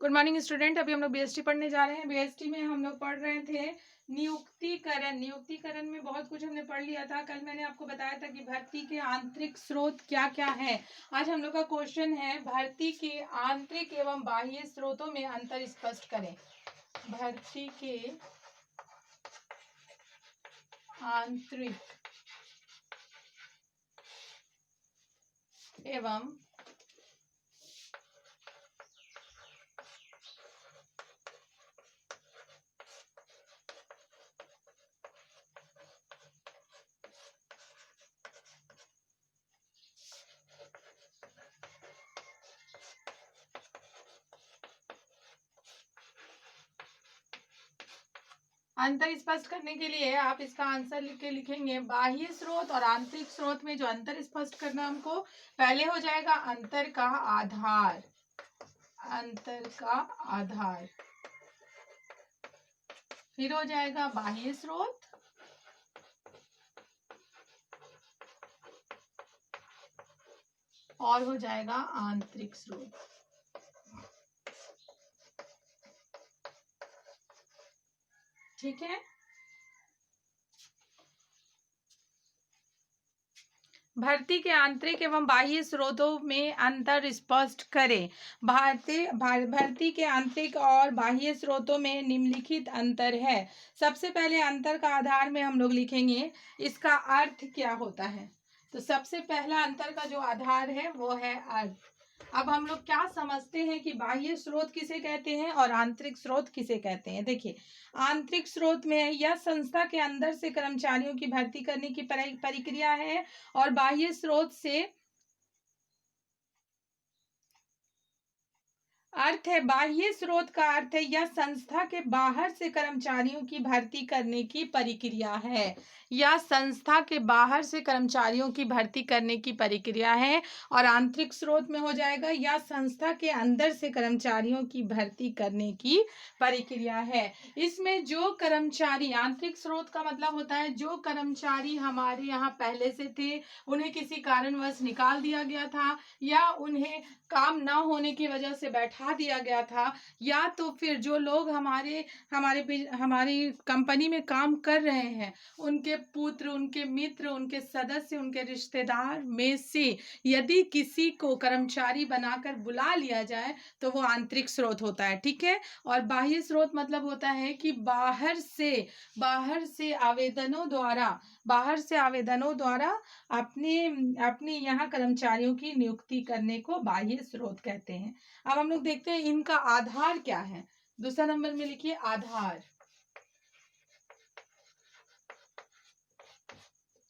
Good morning student. अभी हम लोग बीएसटी पढ़ने जा रहे हैं। बीएसटी में हम लोग पढ़ रहे थे नियुक्तिकरण। नियुक्तिकरण में बहुत कुछ हमने पढ़ लिया था। कल मैंने आपको बताया था कि भर्ती के आंतरिक स्रोत क्या क्या है। आज हम लोग का क्वेश्चन है भर्ती के आंतरिक एवं बाह्य स्रोतों में अंतर स्पष्ट करें। भर्ती के आंतरिक एवं अंतर स्पष्ट करने के लिए आप इसका आंसर लिख के लिखेंगे बाह्य स्रोत और आंतरिक स्रोत में जो अंतर स्पष्ट करना हमको पहले हो जाएगा अंतर का आधार। अंतर का आधार फिर हो जाएगा बाह्य स्रोत और हो जाएगा आंतरिक स्रोत। ठीक है। भर्ती के आंतरिक एवं बाह्य स्रोतों में अंतर स्पष्ट करें। भर्ती के आंतरिक और बाह्य स्रोतों में निम्नलिखित अंतर है। सबसे पहले अंतर का आधार में हम लोग लिखेंगे इसका अर्थ क्या होता है। तो सबसे पहला अंतर का जो आधार है वो है अर्थ। अब हम लोग क्या समझते हैं कि बाह्य स्रोत किसे कहते हैं और आंतरिक स्रोत किसे कहते हैं। देखिए, आंतरिक स्रोत में यह संस्था के अंदर से कर्मचारियों की भर्ती करने की प्रक्रिया है और बाह्य स्रोत से अर्थ है। बाह्य स्रोत का अर्थ है यह संस्था के बाहर से कर्मचारियों की भर्ती करने की प्रक्रिया है। यह संस्था के बाहर से कर्मचारियों की भर्ती करने की प्रक्रिया है। और आंतरिक स्रोत में हो जाएगा यह संस्था के अंदर से कर्मचारियों की भर्ती करने की प्रक्रिया है। इसमें जो कर्मचारी, आंतरिक स्रोत का मतलब होता है जो कर्मचारी हमारे यहाँ पहले से थे, उन्हें किसी कारणवश निकाल दिया गया था या उन्हें काम ना होने की वजह से बैठा दिया गया था, या तो फिर जो लोग हमारी कंपनी में काम कर रहे हैं उनके पुत्र, उनके मित्र, उनके सदस्य, उनके रिश्तेदार में से यदि किसी को कर्मचारी बनाकर बुला लिया जाए तो वो आंतरिक स्रोत होता है। ठीक है। और बाह्य स्रोत मतलब होता है कि बाहर से आवेदनों द्वारा अपने अपने यहाँ कर्मचारियों की नियुक्ति करने को बाह्य स्रोत कहते हैं। अब हम लोग देखते हैं इनका आधार क्या है। दूसरा नंबर में लिखिए आधार।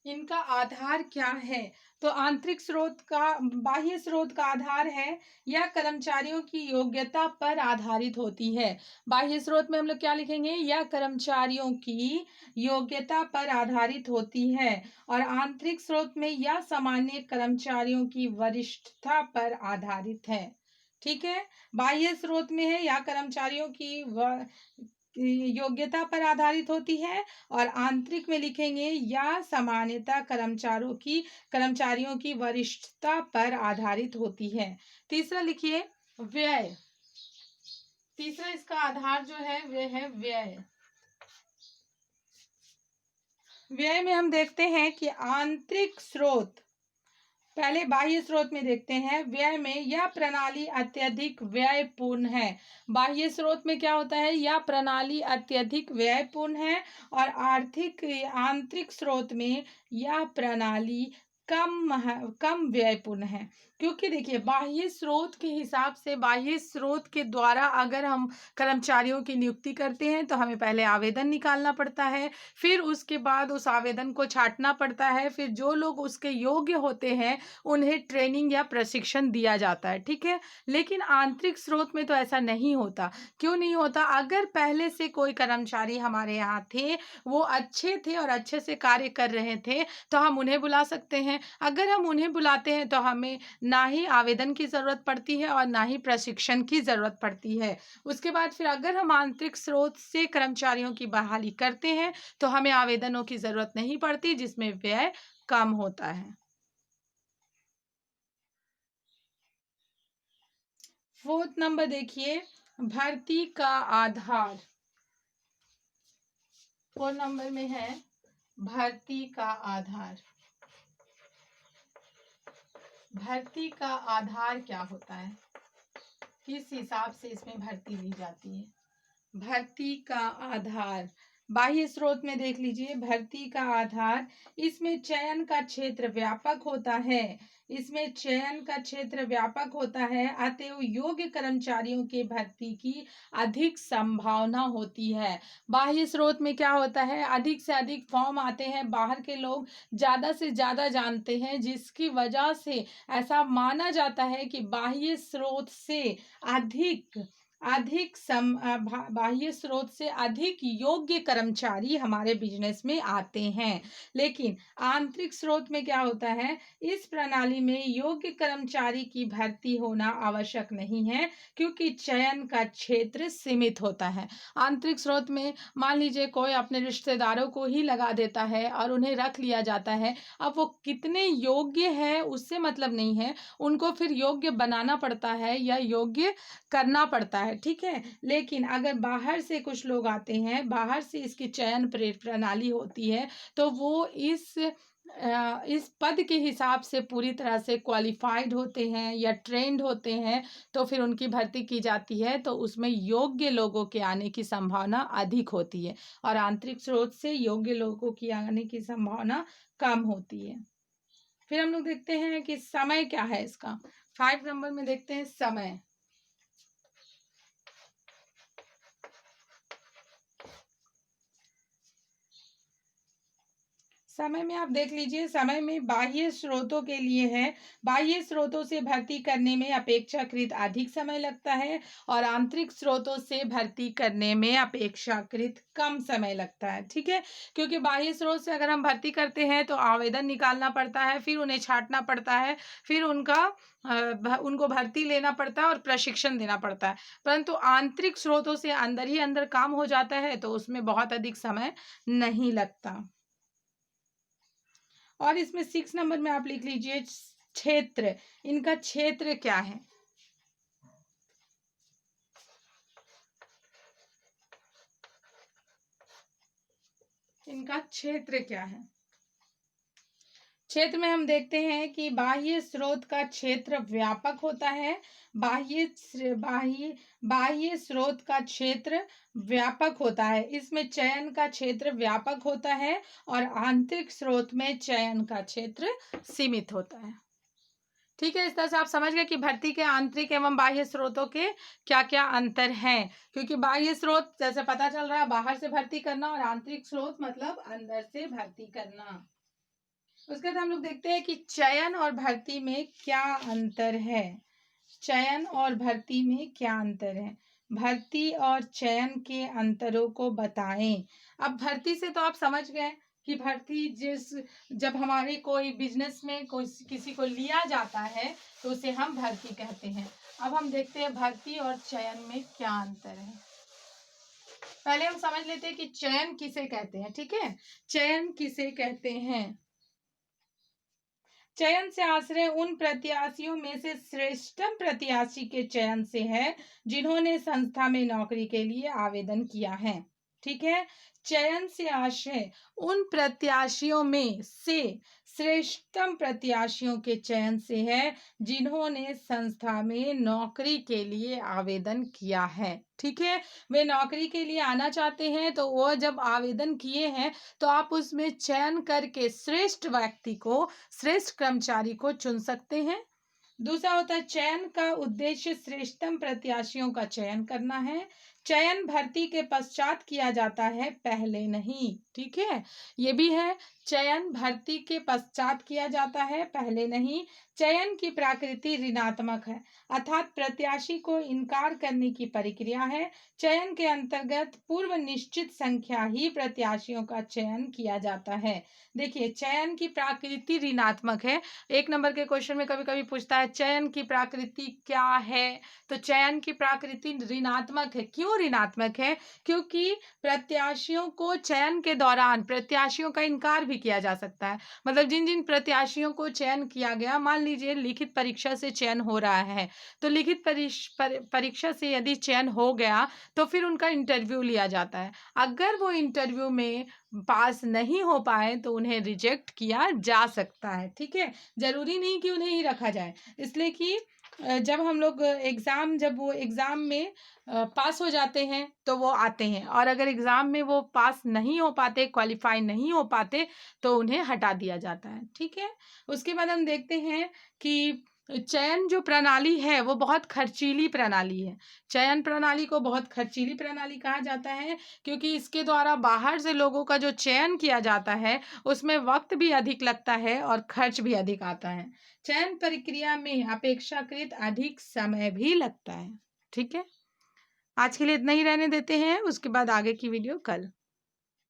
इनका आधार क्या है। तो आंतरिक स्रोत का, बाह्य स्रोत का आधार है यह कर्मचारियों की योग्यता पर आधारित होती है। बाह्य स्रोत में हम लोग क्या लिखेंगे, यह कर्मचारियों की योग्यता पर आधारित होती है। और आंतरिक स्रोत में यह सामान्य कर्मचारियों की वरिष्ठता पर आधारित है। ठीक है। बाह्य स्रोत में है यह कर्मचारियों की योग्यता पर आधारित होती है और आंतरिक में लिखेंगे या सामान्यता कर्मचारियों की वरिष्ठता पर आधारित होती है। तीसरा लिखिए व्यय। तीसरा इसका आधार जो है वह है व्यय। व्यय में हम देखते हैं कि आंतरिक स्रोत, पहले बाह्य स्रोत में देखते हैं व्यय में यह प्रणाली अत्यधिक व्ययपूर्ण है। बाह्य स्रोत में क्या होता है, यह प्रणाली अत्यधिक व्ययपूर्ण है। और आंतरिक स्रोत में यह प्रणाली कम व्ययपूर्ण है। क्योंकि देखिए बाह्य स्रोत के हिसाब से, बाह्य स्रोत के द्वारा अगर हम कर्मचारियों की नियुक्ति करते हैं तो हमें पहले आवेदन निकालना पड़ता है, फिर उसके बाद उस आवेदन को छांटना पड़ता है, फिर जो लोग उसके योग्य होते हैं उन्हें ट्रेनिंग या प्रशिक्षण दिया जाता है। ठीक है। लेकिन आंतरिक स्रोत में तो ऐसा नहीं होता। क्यों नहीं होता, अगर पहले से कोई कर्मचारी हमारे यहाँ थे, वो अच्छे थे और अच्छे से कार्य कर रहे थे तो हम उन्हें बुला सकते हैं। अगर हम उन्हें बुलाते हैं तो हमें ना ही आवेदन की ज़रूरत पड़ती है और ना ही प्रशिक्षण की ज़रूरत पड़ती है। उसके बाद फिर अगर हम आंतरिक स्रोत से कर्मचारियों की बहाली करते हैं तो हमें आवेदनों की ज़रूरत नहीं पड़ती, जिसमें व्यय कम होता है। फोर्थ नंबर देखिए भर्ती का आधार 4 नंबर में है भर्ती का आधार। भर्ती का आधार क्या होता है, किस हिसाब से इसमें भर्ती ली जाती है? भर्ती का आधार बाह्य स्रोत में देख लीजिए, भर्ती का आधार, इसमें चयन का क्षेत्र व्यापक होता है, इसमें चयन का क्षेत्र व्यापक होता है, अतएव योग्य कर्मचारियों के भर्ती की अधिक संभावना होती है। बाह्य स्रोत में क्या होता है, अधिक से अधिक फॉर्म आते हैं, बाहर के लोग ज़्यादा से ज़्यादा जानते हैं, जिसकी वजह से ऐसा माना जाता है कि बाह्य स्रोत से अधिक बाह्य स्रोत से अधिक योग्य कर्मचारी हमारे बिजनेस में आते हैं। लेकिन आंतरिक स्रोत में क्या होता है, इस प्रणाली में योग्य कर्मचारी की भर्ती होना आवश्यक नहीं है, क्योंकि चयन का क्षेत्र सीमित होता है। आंतरिक स्रोत में मान लीजिए कोई अपने रिश्तेदारों को ही लगा देता है और उन्हें रख लिया जाता है। अब वो कितने योग्य है उससे मतलब नहीं है, उनको फिर योग्य बनाना पड़ता है या योग्य करना पड़ता है, ठीक है। लेकिन अगर बाहर से कुछ लोग आते हैं, बाहर से इसकी चयन प्रणाली होती है, तो वो इस पद के हिसाब से पूरी तरह से क्वालिफाइड होते हैं या ट्रेंड होते हैं, तो फिर उनकी भर्ती की जाती है, तो उसमें योग्य लोगों के आने की संभावना अधिक होती है और आंतरिक स्रोत से योग्य लोगों की आने की संभावना कम होती है। फिर हम लोग देखते हैं कि समय क्या है इसका। 5 नंबर में देखते हैं समय। समय में आप देख लीजिए, समय में बाह्य स्रोतों के लिए है, बाह्य स्रोतों से भर्ती करने में अपेक्षाकृत अधिक समय लगता है और आंतरिक स्रोतों से भर्ती करने में अपेक्षाकृत कम समय लगता है, ठीक है। क्योंकि बाह्य स्रोत से अगर हम भर्ती करते हैं तो आवेदन निकालना पड़ता है, फिर उन्हें छांटना पड़ता है, फिर उनको भर्ती लेना पड़ता है और प्रशिक्षण देना पड़ता है। परंतु आंतरिक स्रोतों से अंदर ही अंदर काम हो जाता है, तो उसमें बहुत अधिक समय नहीं लगता। और इसमें 6 नंबर में आप लिख लीजिए क्षेत्र, इनका क्षेत्र क्या है। इनका क्षेत्र क्या है। क्षेत्र में हम देखते हैं कि बाह्य स्रोत का क्षेत्र व्यापक होता है, बाह्य स्रोत का क्षेत्र व्यापक होता है, इसमें चयन का क्षेत्र व्यापक होता है और आंतरिक स्रोत में चयन का क्षेत्र सीमित होता है, ठीक है। इस तरह से आप समझ गए कि भर्ती के आंतरिक एवं बाह्य स्रोतों के क्या क्या अंतर हैं। क्योंकि बाह्य स्रोत जैसे पता चल रहा है बाहर से भर्ती करना और आंतरिक स्रोत मतलब अंदर से भर्ती करना। उसके बाद हम लोग देखते हैं कि चयन और भर्ती में क्या अंतर है। चयन और भर्ती में क्या अंतर है, भर्ती और चयन के अंतरों को बताएं। अब भर्ती से तो आप समझ गए कि भर्ती जब हमारे कोई बिजनेस में कोई किसी को लिया जाता है तो उसे हम भर्ती कहते हैं। अब हम देखते हैं भर्ती और चयन में क्या अंतर है। पहले हम समझ लेते हैं कि चयन किसे कहते हैं, ठीक है। चयन किसे कहते हैं, चयन से आश्रय उन प्रत्याशियों में से श्रेष्ठतम प्रत्याशी के चयन से है जिन्होंने संस्था में नौकरी के लिए आवेदन किया है, ठीक है। चयन से आश्रय उन प्रत्याशियों में से श्रेष्ठतम प्रत्याशियों के चयन से है जिन्होंने संस्था में नौकरी के लिए आवेदन किया है, ठीक है। वे नौकरी के लिए आना चाहते हैं, तो वो जब आवेदन किए हैं तो आप उसमें चयन करके श्रेष्ठ व्यक्ति को, श्रेष्ठ कर्मचारी को चुन सकते हैं। दूसरा होता है चयन का उद्देश्य श्रेष्ठतम प्रत्याशियों का चयन करना है। चयन भर्ती के पश्चात किया जाता है, पहले नहीं, ठीक है। ये भी है, चयन भर्ती के पश्चात किया जाता है, पहले नहीं। चयन की प्रकृति ऋणात्मक है, अर्थात प्रत्याशी को इनकार करने की प्रक्रिया है। चयन के अंतर्गत पूर्व निश्चित संख्या ही प्रत्याशियों का चयन किया जाता है। देखिए, चयन की प्रकृति ऋणात्मक है। 1 नंबर के क्वेश्चन में कभी कभी पूछता है चयन की प्रकृति क्या है, तो चयन की प्रकृति ऋणात्मक है। क्यों ऋणात्मक है? क्योंकि प्रत्याशियों को चयन के दौरान प्रत्याशियों का इनकार भी किया जा सकता है। मतलब जिन जिन प्रत्याशियों को चयन किया गया, मान लीजिए लिखित परीक्षा से चयन हो रहा है, तो लिखित परीक्षा से यदि चयन हो गया तो फिर उनका इंटरव्यू लिया जाता है। अगर वो इंटरव्यू में पास नहीं हो पाए तो उन्हें रिजेक्ट किया जा सकता है। ठीक है, जरूरी नहीं कि उन्हें ही रखा जाए। इसलिए कि जब हम लोग जब वो एग्ज़ाम में पास हो जाते हैं तो वो आते हैं, और अगर एग्ज़ाम में वो पास नहीं हो पाते, क्वालिफाई नहीं हो पाते, तो उन्हें हटा दिया जाता है। ठीक है, उसके बाद हम देखते हैं कि चयन जो प्रणाली है वो बहुत खर्चीली प्रणाली है। चयन प्रणाली को बहुत खर्चीली प्रणाली कहा जाता है, क्योंकि इसके द्वारा बाहर से लोगों का जो चयन किया जाता है उसमें वक्त भी अधिक लगता है और खर्च भी अधिक आता है। चयन प्रक्रिया में अपेक्षाकृत अधिक समय भी लगता है। ठीक है, आज के लिए इतना ही रहने देते हैं, उसके बाद आगे की वीडियो कल।